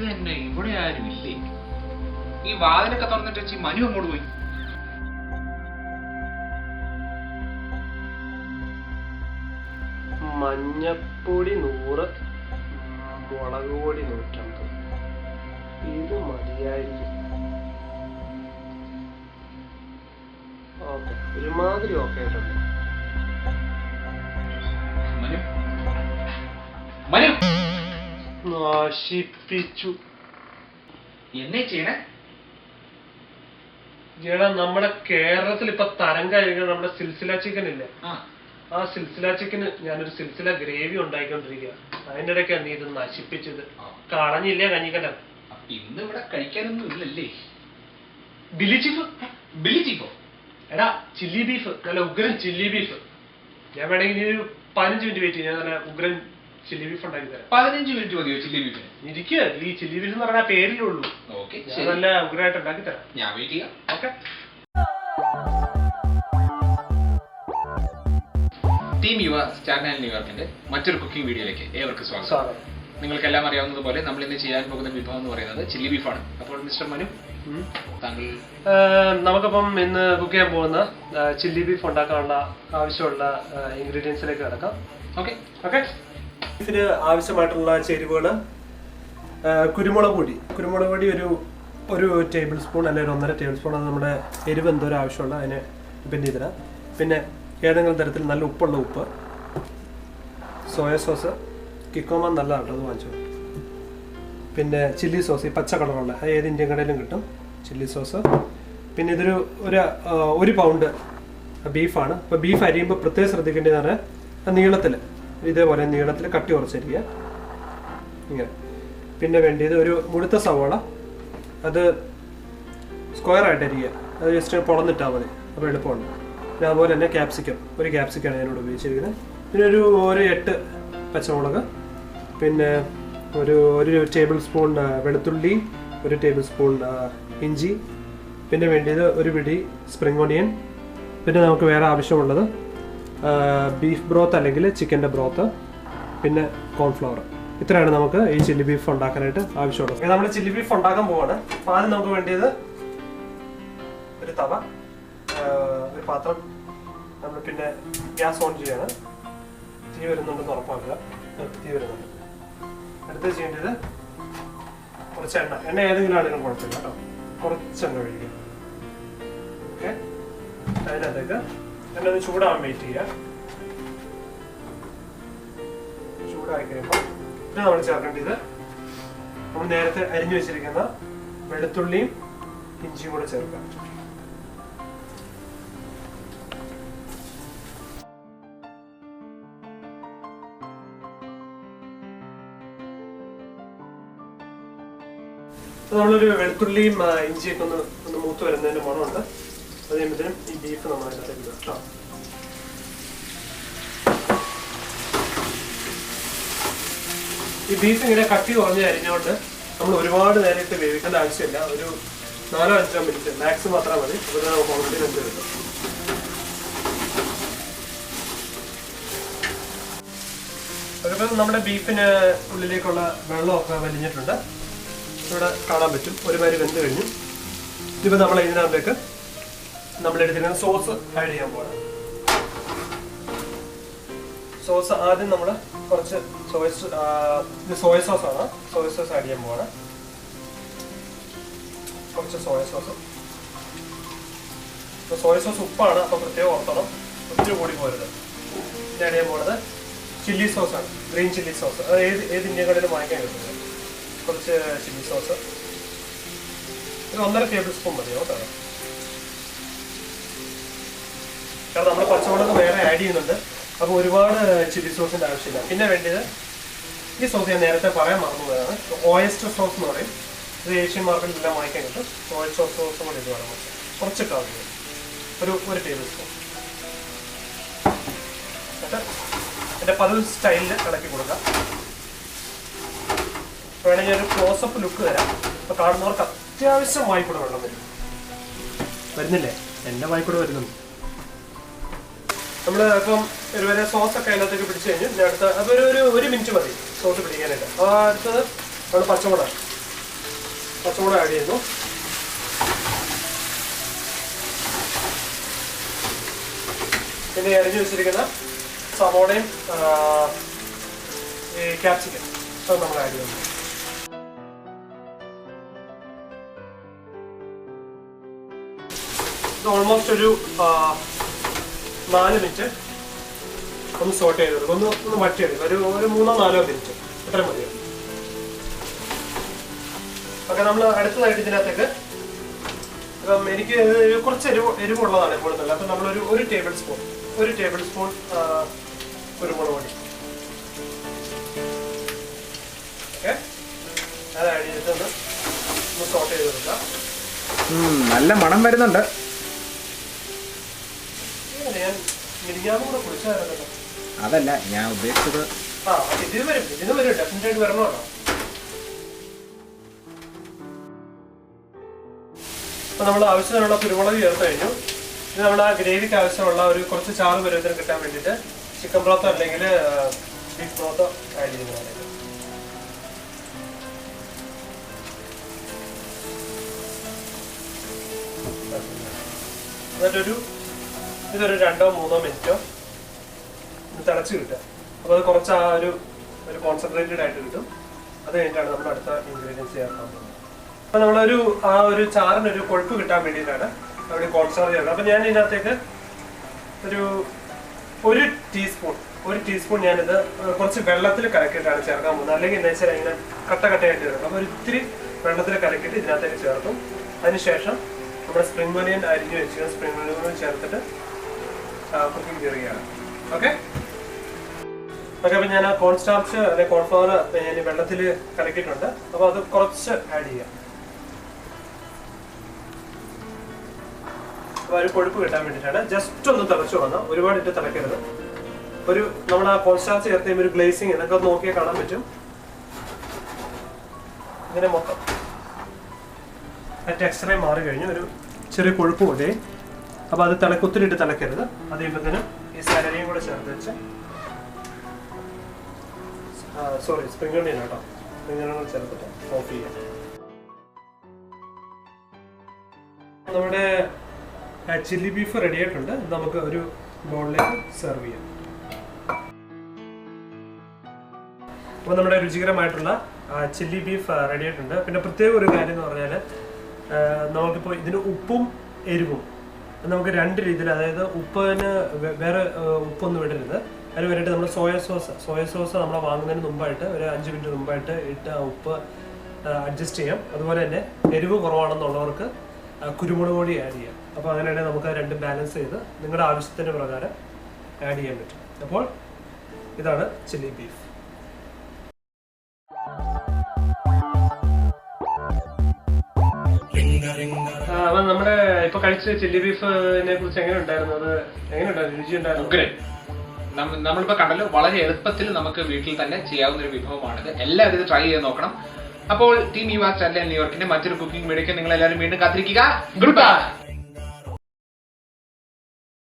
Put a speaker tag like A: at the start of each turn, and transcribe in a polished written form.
A: ഇത് തന്നെ ഇവിടെ ആരും ഇല്ലേ? ഈ വാതിലൊക്കെ തുറന്നിട്ട് വെച്ച് മനു അങ്ങോട്ട് പോയി.
B: മഞ്ഞപ്പൊടി 100, മുളക് പൊടി 150. ഇത് മതിയായിരിക്കും. ഓക്കെ, ഒരുമാതിരി ഓക്കെ ആയിട്ടുണ്ട്. നശിപ്പിച്ചു.
A: എന്നെ ചെയ്യണേ?
B: ചേട്ടാ, നമ്മുടെ കേരളത്തിൽ ഇപ്പൊ തരം കഴിക്കുന്ന നമ്മുടെ സിൽസില ചിക്കൻ ഇല്ലേ, ആ സിൽസില ചിക്കന് ഞാനൊരു സിൽസില ഗ്രേവി ഉണ്ടാക്കിക്കൊണ്ടിരിക്കുക. അതിന്റെ ഇടയ്ക്കാണ് നീ ഇത് നശിപ്പിച്ചത്. കളഞ്ഞില്ലേ കഞ്ഞിക്കലം?
A: ഇന്ന് ഇവിടെ കഴിക്കാനൊന്നും ഇല്ലല്ലേ?
B: ബിലി ചീഫ്?
A: ബിലി ചീഫോ?
B: എടാ, ചില്ലി ബീഫ്, നല്ല ഉഗ്രൻ ചില്ലി ബീഫ്. ഞാൻ വേണമെങ്കിൽ നീ ഒരു 15 മിനിറ്റ് വെയിറ്റ് ചെയ്യും, ഞാൻ നല്ല ഉഗ്രൻ ചില്ലി ബീഫ് ഉണ്ടാക്കി തരാം.
A: 15 മിനിറ്റ് മതിയോ ചില്ലി ബീഫിന്?
B: ഇരിക്കുക, ഈ ചില്ലി ബീഫ് എന്ന് പറഞ്ഞാൽ പേരിലേ ഉള്ളൂ. നല്ല ഉഗ്രനായിട്ട് ഉണ്ടാക്കി തരാം.
A: ഞാൻ വെയിറ്റ് ചെയ്യാം.
B: ഓക്കെ.
A: ടീം യുവ സ്റ്റാർട്ട് ന്യൂയോർക്കിന്റെ മറ്റൊരു കുക്കിംഗ് വീഡിയോയിലേക്ക് ഏവർക്കും സ്വാഗതം. നിങ്ങൾക്കെല്ലാം അറിയാവുന്നതുപോലെ നമ്മൾ ഇന്ന് ചെയ്യാൻ പോകുന്ന വിഭവം എന്ന് പറയുന്നത് ചില്ലി ബീഫാണ്. അപ്പോൾ മിസ്റ്റർ മനു, താങ്കൾ
B: നമുക്കിപ്പം ഇന്ന് കുക്ക് ചെയ്യാൻ പോകുന്ന ചില്ലി ബീഫ് ഉണ്ടാക്കാനുള്ള ആവശ്യമുള്ള ഇൻഗ്രീഡിയൻസിലേക്ക് കിടക്കാം.
A: ഓക്കെ.
B: ബീഫിന് ആവശ്യമായിട്ടുള്ള ചേരുവകൾ: കുരുമുളക് പൊടി ഒരു ടേബിൾ സ്പൂൺ അല്ലെങ്കിൽ 1.5 ടേബിൾ സ്പൂൺ. അത് നമ്മുടെ എരിവ് എന്തോരം ആവശ്യമുള്ള അതിനെ ഡിപ്പെൻഡ് ചെയ്തിടാം. പിന്നെ ഏതെങ്കിലും തരത്തിൽ നല്ല ഉപ്പുള്ള ഉപ്പ്, സോയ സോസ്, കിക്കോമ നല്ലതാണ് കേട്ടോ, അത് വാങ്ങിച്ചു. പിന്നെ ചില്ലി സോസ്, ഈ പച്ച കളറുള്ള, അത് ഏത് ഇന്ത്യൻ കടയിലും കിട്ടും, ചില്ലി സോസ്. പിന്നെ ഇതൊരു 1 പൗണ്ട് ബീഫാണ്. അപ്പോൾ ബീഫ് അരിയുമ്പോൾ പ്രത്യേകം ശ്രദ്ധിക്കേണ്ടതാണ് നീളത്തിൽ, ഇതേപോലെ നീളത്തിൽ കട്ടി കുറച്ചരിക്കുക ഇങ്ങനെ. പിന്നെ വേണ്ടിയത് ഒരു മുഴുത്ത സവാള, അത് സ്ക്വയറായിട്ട് അരിയുക, അത് ജസ്റ്റ് പൊളന്നിട്ടാൽ മതി, അപ്പോൾ എളുപ്പമാണ്. പിന്നെ അതുപോലെ തന്നെ ഒരു ക്യാപ്സിക്കാണ് ഞാനിവിടെ ഉപയോഗിച്ചിരിക്കുന്നത്. പിന്നെ ഒരു 8 പച്ചമുളക്, പിന്നെ ഒരു ടേബിൾ സ്പൂൺ വെളുത്തുള്ളി, 1 ടേബിൾ സ്പൂൺ ഇഞ്ചി, പിന്നെ വേണ്ടിയത് ഒരു പിടി സ്പ്രിംഗ് ഓണിയൻ. പിന്നെ നമുക്ക് വേറെ ആവശ്യമുള്ളത് ബീഫ് ബ്രോത്ത് അല്ലെങ്കിൽ ചിക്കൻ്റെ ബ്രോത്ത്, പിന്നെ കോൺഫ്ലവർ. ഇത്രയാണ് നമുക്ക് ഈ ചില്ലി ബീഫ് ഉണ്ടാക്കാനായിട്ട് ആവശ്യമുള്ളത്. നമ്മൾ ചില്ലി ബീഫ് ഉണ്ടാക്കാൻ പോവാണ്. അപ്പോൾ ആദ്യം നമുക്ക് വേണ്ടിയത് ഒരു തവ, ഒരു പാത്രം. നമ്മൾ പിന്നെ ഗ്യാസ് ഓൺ ചെയ്യാണ്. തീ വരുന്നുണ്ടെന്ന് ഉറപ്പാക്കുക. തീ വരുന്നുണ്ട്. അടുത്ത് ചെയ്യേണ്ടത് കുറച്ച് എണ്ണ ഏതെങ്കിലും ആണെങ്കിലും കുഴപ്പമില്ല കേട്ടോ, കുറച്ച് എണ്ണ ഒഴിക്കുക. ഓക്കെ. അതിനകത്തേക്ക് എണ്ണ ഒന്ന് ചൂടാവാൻ വെയിറ്റ് ചെയ്യുക. ചൂടായി കഴിയുമ്പോൾ പിന്നെ നമ്മൾ ചേർക്കേണ്ടത് നമ്മൾ നേരത്തെ അരിഞ്ഞു വെച്ചിരിക്കുന്ന വെളുത്തുള്ളിയും ഇഞ്ചിയും കൂടെ ചേർക്കാം. നമ്മളൊരു വെളുത്തുള്ളിയും ഇഞ്ചിയൊക്കെ ഒന്ന് മൂത്ത് വരുന്നതിന് മണമുണ്ട്. അത് കഴിയുമ്പോഴത്തേനും ഈ ബീഫ് നമ്മൾ അതിനകത്തേക്ക് ഇടും കേട്ടോ. ഈ ബീഫ് ഇങ്ങനെ കട്ടി കുറഞ്ഞ് അരിഞ്ഞുകൊണ്ട് നമ്മൾ ഒരുപാട് നേരിട്ട് വേവിക്കേണ്ട ആവശ്യമില്ല. ഒരു 4-5 മിനിറ്റ് മാക്സിമം മാത്രം മതി. അപ്പോൾ നമുക്ക് ഓൾറെഡി വെന്ത് കിട്ടും. അതുപോലെ നമ്മുടെ ബീഫിന് ഉള്ളിലേക്കുള്ള വെള്ളമൊക്കെ വലിഞ്ഞിട്ടുണ്ട്, ഇവിടെ കാണാൻ പറ്റും. ഒരുമാതിരി വെന്ത് കഴിഞ്ഞു. ഇപ്പോൾ നമ്മൾ ഇതിനകത്തേക്ക് നമ്മളെടുത്തിരിക്കുന്ന സോസ് ആഡ് ചെയ്യാൻ പോകണം. സോസ് ആദ്യം നമ്മൾ കുറച്ച് സോയ സോസാണ്, സോയ സോസ് ആഡ് ചെയ്യാൻ പോകണം. കുറച്ച് സോയ സോസ് ഉപ്പാണ്, അപ്പോൾ പ്രത്യേകം ഓർക്കണം, ഒത്തിരി കൂടി പോരുത്. പിന്നെ ആഡ് ചെയ്യാൻ പോകുന്നത് ചില്ലി സോസാണ്, ഗ്രീൻ ചില്ലി സോസ്. അത് ഏത് ഇന്ത്യൻ കടയിലും വാങ്ങിക്കാൻ കിട്ടുന്നത്. കുറച്ച് ചില്ലി സോസ്, ഒരു 1.5 ടേബിൾ സ്പൂൺ മതി കേട്ടോ. കാരണം നമ്മൾ പച്ചമുളക് വേറെ ആഡ് ചെയ്യുന്നുണ്ട്, അപ്പോൾ ഒരുപാട് ചില്ലി സോസിൻ്റെ ആവശ്യമില്ല. പിന്നെ വേണ്ടത് ഈ സോസ് ഞാൻ നേരത്തെ പറയാൻ മറന്നുപോയതാണ്, ഓയസ്റ്റർ സോസ് എന്ന് പറയും. ഇത് ഏഷ്യൻ മാർക്കറ്റിലെല്ലാം വാങ്ങിക്കാൻ കിട്ടും. ഓയസ്റ്റർ സോസും കൂടി ഇത് വേണം, കുറച്ചിട്ടാൽ മതി, ഒരു ടേബിൾ സ്പൂൺ. എന്നിട്ട് എൻ്റെ പതിവ് സ്റ്റൈലിൽ ഇളക്കി കൊടുക്കാം. വേണമെങ്കിൽ ഒരു ക്ലോസപ്പ് ലുക്ക് തരാം. അപ്പോൾ കാണുന്നവർക്ക് അത്യാവശ്യം വായിക്കൂടെ വെള്ളം വരുന്നില്ലേ? എൻ്റെ വായിക്കൂടെ വരുന്നുണ്ട്. നമ്മൾ ഇപ്പം ഒരുവരെ സോസൊക്കെ അതിനകത്തേക്ക് പിടിച്ച് കഴിഞ്ഞു. അടുത്ത അപ്പോൾ ഒരു മിനിറ്റ് മതി സോസ് പിടിക്കാനായിട്ട്. അപ്പോൾ അടുത്തത് നമ്മൾ പച്ചമുളക് ആഡ് ചെയ്യുന്നു. പിന്നെ അരിഞ്ഞു വെച്ചിരിക്കുന്ന സവോളയും ഈ ക്യാപ്സിക്കം അത് നമ്മൾ ആഡ് ചെയ്യുന്നു. ഇത് ഓൾമോസ്റ്റ് ഒരു 4 മിനിറ്റ് ഒന്ന് സോട്ട് ചെയ്തെടുക്കും, ഒന്ന് വറ്റിയെടുക്കും. ഒരു 3-4 മിനിറ്റ് അത്ര മതിയോ. ഓക്കെ, നമ്മൾ അടുത്തതായിട്ട് ഇതിനകത്തേക്ക് ഇപ്പം എനിക്ക് കുറച്ച് എരിവുള്ളതാണ് കൂടുതൽ. അപ്പം നമ്മളൊരു 1 ടേബിൾ സ്പൂൺ കുരുമുളക് പൊടി ഓക്കെ അത് ആഡ് ചെയ്തിട്ടൊന്ന് സോട്ട് ചെയ്ത് കൊടുക്കാം.
A: നല്ല മണം വരുന്നുണ്ട്.
B: ഞാൻ മിനിഞ്ഞാന്നും കൂടെ കുളിച്ചായിരുന്നല്ലോ.
A: അതല്ല ഞാൻ ഉദ്ദേശിച്ചത്.
B: ഇതിന് വരും ഡെഫിനറ്റ് ആയിട്ട് വരണമല്ലോ. അപ്പൊ നമ്മൾ ആവശ്യത്തിനുള്ള കുരുമുളക് ചേർത്ത് കഴിഞ്ഞു. ഇത് നമ്മുടെ ആ ഗ്രേവിക്ക് ആവശ്യമുള്ള ഒരു കുറച്ച് ചാറ് പരുവത്തിന് കിട്ടാൻ വേണ്ടിയിട്ട് ചിക്കൻ ബ്രോത്തോ അല്ലെങ്കിൽ ബീഫ് ബ്രോത്തോ ആഡ് ചെയ്യുന്നതാണ്. എന്നിട്ടൊരു ഇതൊരു 2-3 മിനിറ്റോ തിളച്ച് കിട്ടുക. അപ്പോൾ അത് കുറച്ച് ആ ഒരു കോൺസെൻട്രേറ്റഡ് ആയിട്ട് കിട്ടും. അത് കഴിഞ്ഞിട്ടാണ് നമ്മൾ അടുത്ത ഇൻഗ്രീഡിയൻസ് ചേർക്കാൻ പോകുന്നത്. അപ്പോൾ നമ്മളൊരു ആ ഒരു ചാറിനൊരു കൊഴുപ്പ് കിട്ടാൻ വേണ്ടിയിട്ടാണ് അവിടെ കോൺസെൻട്രേറ്റ് ചെയ്യുന്നത്. അപ്പോൾ ഞാൻ ഇതിനകത്തേക്ക് ഒരു ടീസ്പൂൺ ഞാനിത് കുറച്ച് വെള്ളത്തിൽ കലക്കിയിട്ടാണ് ചേർക്കാൻ പോകുന്നത്. അല്ലെങ്കിൽ എന്താ വെച്ചാൽ ഇങ്ങനെ കട്ടയായിട്ട് വരും. അപ്പോൾ ഒരു ഇത്തിരി വെള്ളത്തിൽ കലക്കിയിട്ട് ഇതിനകത്തേക്ക് ചേർക്കും. അതിനുശേഷം നമ്മുടെ സ്പ്രിംഗ് ഒനിയൻ അരിഞ്ഞ് വെച്ച് സ്പ്രിംഗ് ഒനിയൻ ചേർത്തിട്ട് കുക്കിംഗ് ചെയ്യുകയാണ്. ഓക്കെ, അപ്പം ഞാൻ ആ കോൺസ്റ്റാർച്ച് അല്ലെങ്കിൽ കോൺഫ്ലവർ ഞാൻ വെള്ളത്തിൽ കലക്കിയിട്ടുണ്ട്. അപ്പോൾ അത് കുറച്ച് ആഡ് ചെയ്യാം. അപ്പോൾ ഒരു കൊഴുപ്പ് കിട്ടാൻ വേണ്ടിയിട്ടാണ്. ജസ്റ്റ് ഒന്ന് തിളച്ചു വന്നാൽ ഒരുപാട് ഇട്ട് തിളക്കരുത്. നമ്മൾ ആ കോൺസ്റ്റാർച്ച് ചേർത്ത് കഴിയുമ്പോൾ ഒരു ഗ്ലേസിങ് ഇതൊക്കെ നോക്കിയാൽ കാണാൻ പറ്റും. ഇങ്ങനെ മൊത്തം ആ ടെക്സ്ചറെ മാറി കഴിഞ്ഞു ഒരു ചെറിയ കൊഴുപ്പ് കൊണ്ടേ. അപ്പോൾ അത് ഒത്തിരി ഇട്ട് തിളക്കരുത്. അത് കഴിയുമ്പോഴത്തേനും ഈ സാലറിയും കൂടെ ചേർത്ത് വെച്ച് സ്പ്രിംഗ് ഒനിയൻ കേട്ടോ, സ്പ്രിംഗ് ഒനിയൻ ചേർത്തിട്ട് ഓഫ് ചെയ്യാം. നമ്മുടെ ചില്ലി ബീഫ് റെഡി ആയിട്ടുണ്ട്. നമുക്ക് ഒരു ബൗളിലേക്ക് സെർവ് ചെയ്യാം. അപ്പോൾ നമ്മുടെ രുചികരമായിട്ടുള്ള ചില്ലി ബീഫ് റെഡി ആയിട്ടുണ്ട്. പിന്നെ പ്രത്യേക ഒരു കാര്യം എന്ന് പറഞ്ഞാൽ നമുക്കിപ്പോൾ ഇതിന് ഉപ്പും എരിവും നമുക്ക് 2 രീതിയിൽ, അതായത് ഉപ്പിന് വേറെ ഉപ്പൊന്നും ഇടരുത്. അതിന് വേണ്ടിയിട്ട് നമ്മൾ സോയ സോസ് നമ്മൾ വാങ്ങുന്നതിന് മുമ്പായിട്ട് ഒരു 5 മിനിറ്റ് മുമ്പായിട്ട് ഇട്ട് ഉപ്പ് അഡ്ജസ്റ്റ് ചെയ്യാം. അതുപോലെ തന്നെ എരിവ് കുറവാണെന്നുള്ളവർക്ക് കുരുമുളക് പൊടി ആഡ് ചെയ്യാം. അപ്പോൾ അങ്ങനെയാണെങ്കിൽ നമുക്ക് 2 ബാലൻസ് ചെയ്ത് നിങ്ങളുടെ ആവശ്യത്തിന് പ്രകാരം ആഡ് ചെയ്യാൻ പറ്റും. അപ്പോൾ ഇതാണ് ചില്ലി ബീഫ്. അപ്പം നമ്മുടെ ഇപ്പൊ കഴിച്ച ചില്ലി ബീഫിനെ കുറിച്ച് എങ്ങനെ ഉണ്ടായിരുന്നു? രുചി ഉണ്ടായിരുന്നു?
A: നമ്മളിപ്പോ കണ്ടല്ലോ, വളരെ എളുപ്പത്തിൽ നമുക്ക് വീട്ടിൽ തന്നെ ചെയ്യാവുന്ന ഒരു വിഭവമാണിത്. എല്ലാവരും ഇത് ട്രൈ ചെയ്ത് നോക്കണം. അപ്പോൾ ടീം യുവാ ചാനൽ ന്യൂയോർക്കിന്റെ മറ്റൊരു കുക്കിംഗ് വീഡിയോക്ക് നിങ്ങൾ എല്ലാവരും വീണ്ടും കാത്തിരിക്കുക. Good bye.